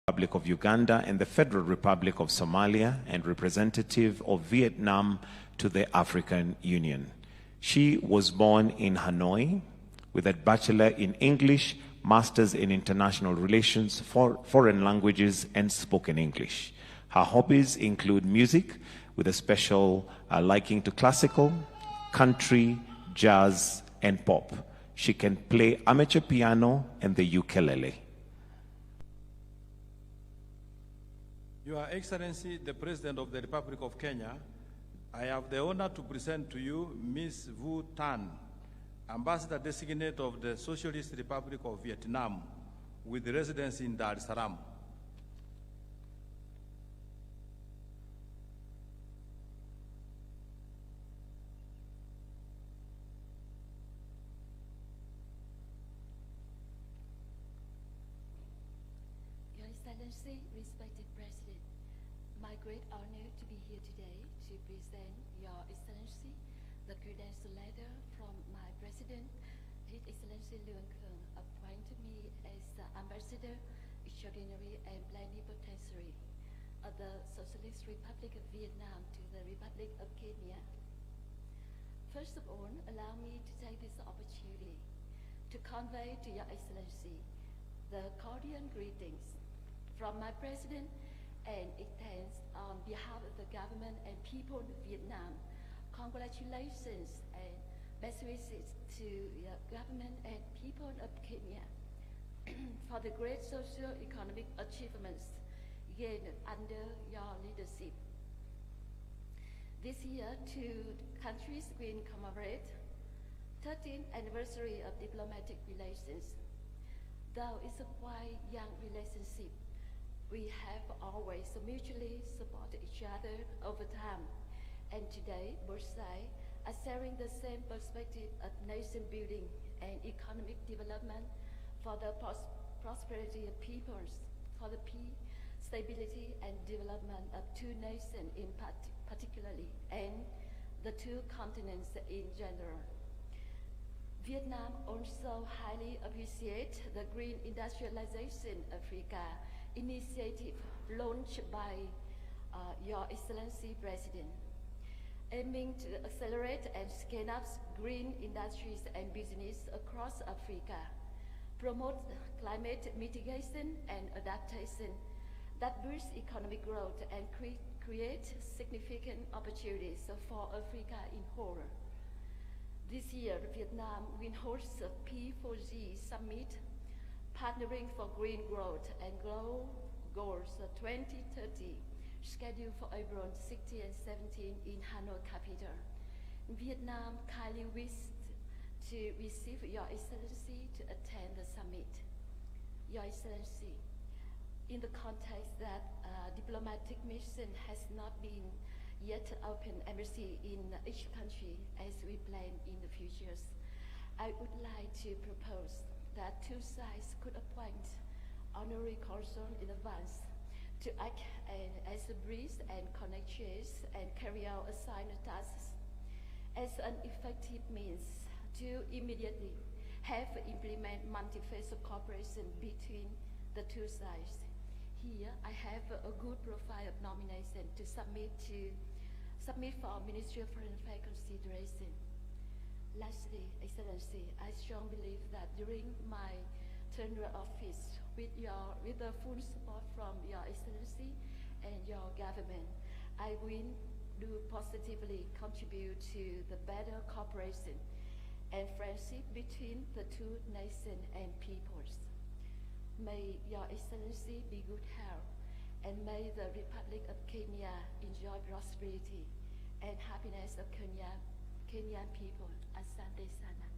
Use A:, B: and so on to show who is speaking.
A: Republic of Uganda and the Federal Republic of Somalia and representative of Vietnam to the African Union. She was born in Hanoi with a Bachelor in English, Masters in International Relations, Foreign Languages, and Spoken English. Her hobbies include music, with a special liking to classical, country, jazz, and pop. She can play amateur piano and the ukulele.
B: Your Excellency, the President of the Republic of Kenya, I have the honor to present to you Ms. Vu Tan, Ambassador Designate of the Socialist Republic of Vietnam, with residence in Dar es Salaam.
C: Your Excellency, respected President, my great honor to be here today to present Your Excellency the credential letter from my President, His Excellency Luong Khun, appointed me as Ambassador Extraordinary and Plenipotentiary of the Socialist Republic of Vietnam to the Republic of Kenya. First of all, allow me to take this opportunity to convey to Your Excellency the cordial greetings from my President and extends on behalf of the government and people of Vietnam. Congratulations and best wishes to your government and people of Kenya for the great socio-economic achievements gained under your leadership. This year, two countries will commemorate 13th anniversary of diplomatic relations. Though it's a quite young relationship, we have always mutually supported each other over time. And today, both sides are sharing the same perspective of nation building and economic development for the prosperity of peoples, for the peace, stability, and development of two nations in particularly, and the two continents in general. Vietnam also highly appreciates the Green Industrialization Africa initiative launched by Your Excellency President, aiming to accelerate and scale up green industries and business across Africa, promote climate mitigation and adaptation that boosts economic growth and create significant opportunities for Africa in whole. This year, Vietnam will host a P4G summit, partnering for green growth and global goals 2030, scheduled for April 16 and 17 in Hanoi capital. Vietnam kindly wishes to receive Your Excellency to attend the summit. Your Excellency, in the context that diplomatic mission has not been yet open embassy in each country as we plan in the futures, I would like to propose that two sides could appoint honorary consul in advance to act as a bridge and connect chairs and carry out assigned tasks as an effective means to immediately have implement multi-phase cooperation between the two sides. Here, I have a good profile of nomination to submit for Ministry of Foreign Affairs consideration. Lastly, Excellency, I strongly believe that during my tenure of office, with the full support from Your Excellency and your government, I will do positively contribute to the better cooperation and friendship between the two nations and peoples. May Your Excellency be good health, and may the Republic of Kenya enjoy prosperity and happiness of Kenyan people. Asante sana.